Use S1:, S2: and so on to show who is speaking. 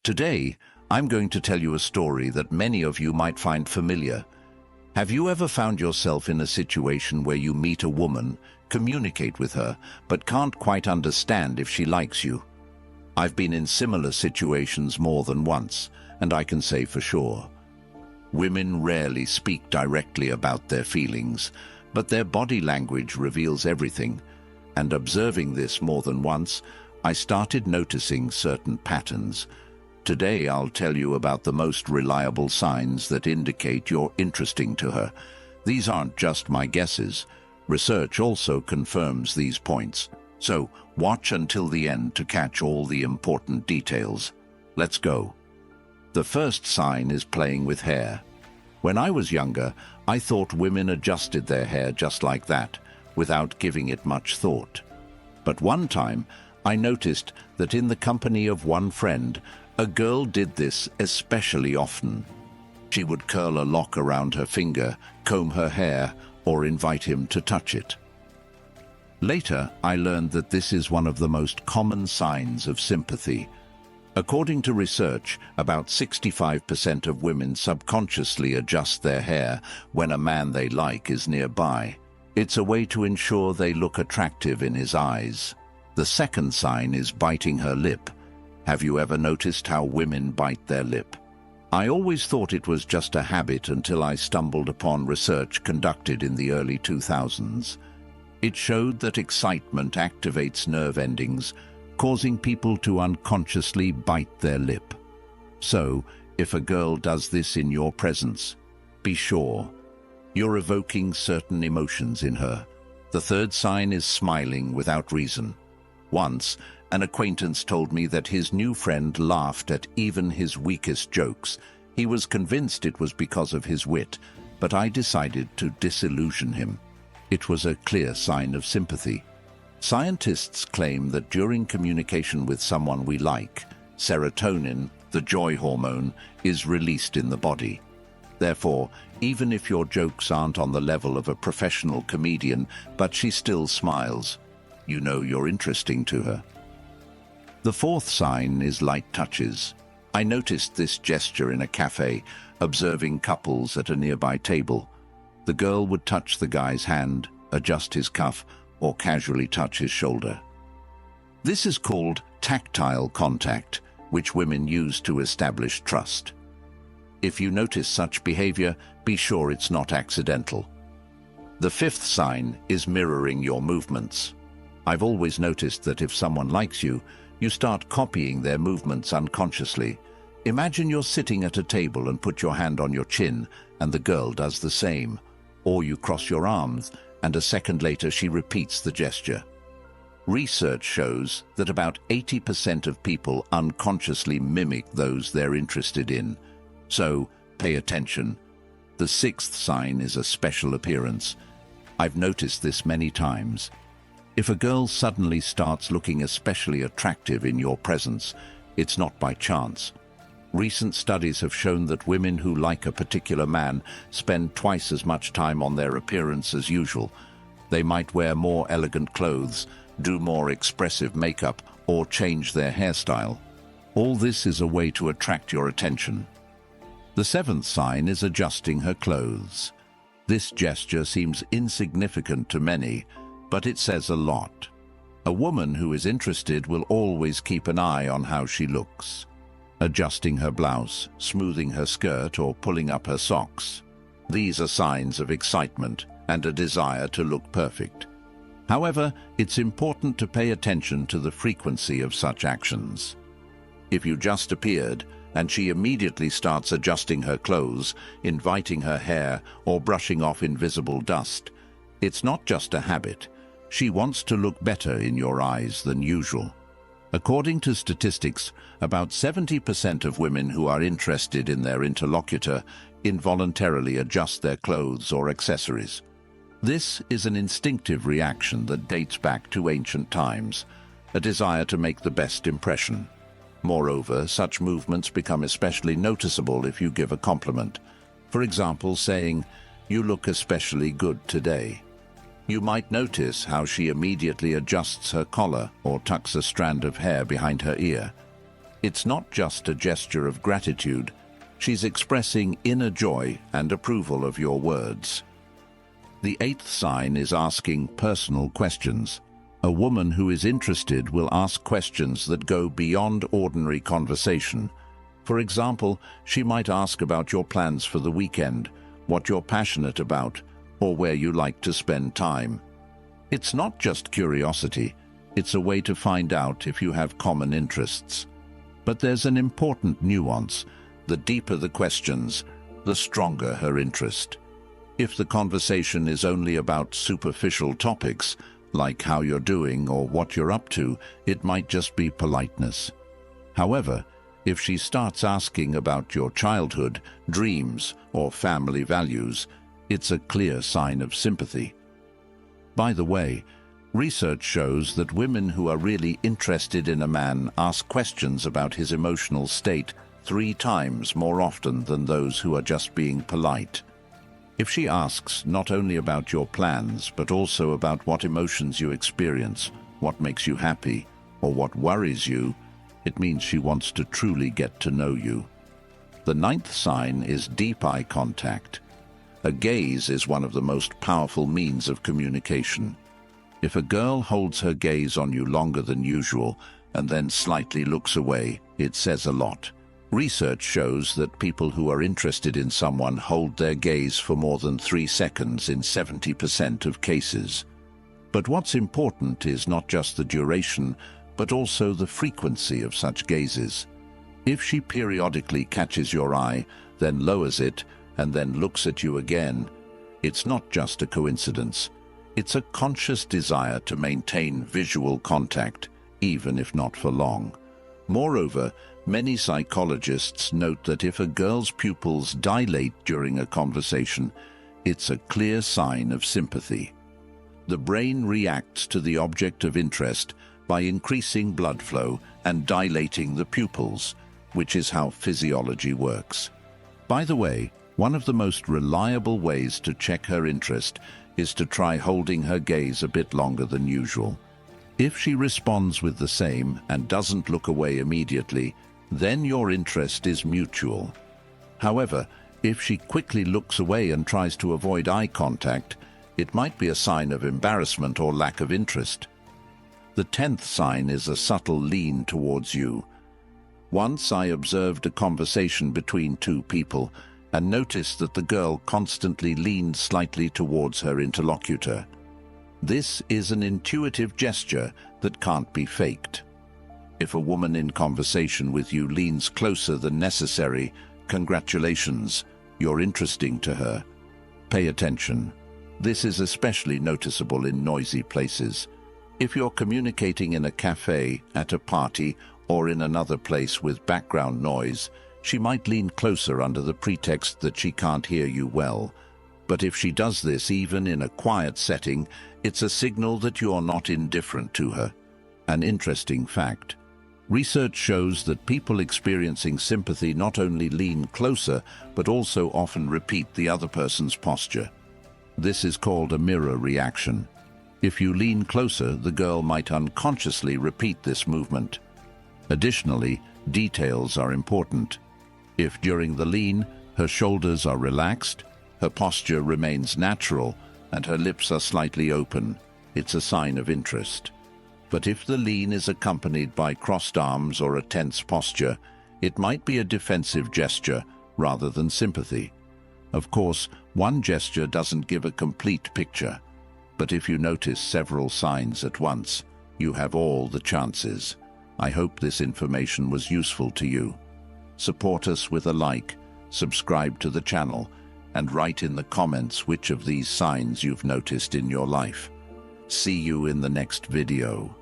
S1: Today, I'm going to tell you a story that many of you might find familiar. Have you ever found yourself in a situation where you meet a woman, communicate with her, but can't quite understand if she likes you? I've been in similar situations more than once, and I can say for sure. Women rarely speak directly about their feelings, but their body language reveals everything. And observing this more than once, I started noticing certain patterns. Today I'll tell you about the most reliable signs that indicate you're interesting to her. These aren't just my guesses. Research also confirms these points. So watch until the end to catch all the important details. Let's go. The first sign is playing with hair. When I was younger, I thought women adjusted their hair just like that, without giving it much thought. But one time, I noticed that in the company of one friend, a girl did this especially often. She would curl a lock around her finger, comb her hair, or invite him to touch it. Later, I learned that this is one of the most common signs of sympathy. According to research, about 65% of women subconsciously adjust their hair when a man they like is nearby. It's a way to ensure they look attractive in his eyes. The second sign is biting her lip. Have you ever noticed how women bite their lip? I always thought it was just a habit until I stumbled upon research conducted in the early 2000s. It showed that excitement activates nerve endings, causing people to unconsciously bite their lip. So, if a girl does this in your presence, be sure you're evoking certain emotions in her. The third sign is smiling without reason. Once, an acquaintance told me that his new friend laughed at even his weakest jokes. He was convinced it was because of his wit, but I decided to disillusion him. It was a clear sign of sympathy. Scientists claim that during communication with someone we like, serotonin, the joy hormone, is released in the body. Therefore, even if your jokes aren't on the level of a professional comedian, but she still smiles, you know you're interesting to her. The fourth sign is light touches. I noticed this gesture in a cafe, observing couples at a nearby table. The girl would touch the guy's hand, adjust his cuff, or casually touch his shoulder. This is called tactile contact, which women use to establish trust. If you notice such behavior, be sure it's not accidental. The fifth sign is mirroring your movements. I've always noticed that if someone likes you, you start copying their movements unconsciously. Imagine you're sitting at a table and put your hand on your chin, and the girl does the same. Or you cross your arms, and a second later she repeats the gesture. Research shows that about 80% of people unconsciously mimic those they're interested in. So, pay attention. The sixth sign is a special appearance. I've noticed this many times. If a girl suddenly starts looking especially attractive in your presence, it's not by chance. Recent studies have shown that women who like a particular man spend twice as much time on their appearance as usual. They might wear more elegant clothes, do more expressive makeup, or change their hairstyle. All this is a way to attract your attention. The seventh sign is adjusting her clothes. This gesture seems insignificant to many, but it says a lot. A woman who is interested will always keep an eye on how she looks. Adjusting her blouse, smoothing her skirt, or pulling up her socks. These are signs of excitement and a desire to look perfect. However, it's important to pay attention to the frequency of such actions. If you just appeared, and she immediately starts adjusting her clothes, inviting her hair, or brushing off invisible dust, it's not just a habit. She wants to look better in your eyes than usual. According to statistics, about 70% of women who are interested in their interlocutor involuntarily adjust their clothes or accessories. This is an instinctive reaction that dates back to ancient times, a desire to make the best impression. Moreover, such movements become especially noticeable if you give a compliment. For example, saying, "You look especially good today." You might notice how she immediately adjusts her collar or tucks a strand of hair behind her ear. It's not just a gesture of gratitude. She's expressing inner joy and approval of your words. The eighth sign is asking personal questions. A woman who is interested will ask questions that go beyond ordinary conversation. For example, she might ask about your plans for the weekend, what you're passionate about, or where you like to spend time. It's not just curiosity, it's a way to find out if you have common interests. But there's an important nuance. The deeper the questions, the stronger her interest. If the conversation is only about superficial topics, like how you're doing or what you're up to, it might just be politeness. However, if she starts asking about your childhood, dreams, or family values, it's a clear sign of sympathy. By the way, research shows that women who are really interested in a man ask questions about his emotional state 3 times more often than those who are just being polite. If she asks not only about your plans, but also about what emotions you experience, what makes you happy, or what worries you, it means she wants to truly get to know you. The ninth sign is deep eye contact. A gaze is one of the most powerful means of communication. If a girl holds her gaze on you longer than usual and then slightly looks away, it says a lot. Research shows that people who are interested in someone hold their gaze for more than 3 seconds in 70% of cases. But what's important is not just the duration, but also the frequency of such gazes. If she periodically catches your eye, then lowers it, and then looks at you again, it's not just a coincidence. It's a conscious desire to maintain visual contact, even if not for long. Moreover, many psychologists note that if a girl's pupils dilate during a conversation, it's a clear sign of sympathy. The brain reacts to the object of interest by increasing blood flow and dilating the pupils, which is how physiology works. By the way, one of the most reliable ways to check her interest is to try holding her gaze a bit longer than usual. If she responds with the same and doesn't look away immediately, then your interest is mutual. However, if she quickly looks away and tries to avoid eye contact, it might be a sign of embarrassment or lack of interest. The 10th sign is a subtle lean towards you. Once I observed a conversation between 2 people and noticed that the girl constantly leaned slightly towards her interlocutor. This is an intuitive gesture that can't be faked. If a woman in conversation with you leans closer than necessary, congratulations, you're interesting to her. Pay attention. This is especially noticeable in noisy places. If you're communicating in a cafe, at a party, or in another place with background noise, she might lean closer under the pretext that she can't hear you well. But if she does this even in a quiet setting, it's a signal that you're not indifferent to her. An interesting fact. Research shows that people experiencing sympathy not only lean closer, but also often repeat the other person's posture. This is called a mirror reaction. If you lean closer, the girl might unconsciously repeat this movement. Additionally, details are important. If during the lean, her shoulders are relaxed, her posture remains natural, and her lips are slightly open, it's a sign of interest. But if the lean is accompanied by crossed arms or a tense posture, it might be a defensive gesture rather than sympathy. Of course, one gesture doesn't give a complete picture, but if you notice several signs at once, you have all the chances. I hope this information was useful to you. Support us with a like, subscribe to the channel, and write in the comments which of these signs you've noticed in your life. See you in the next video.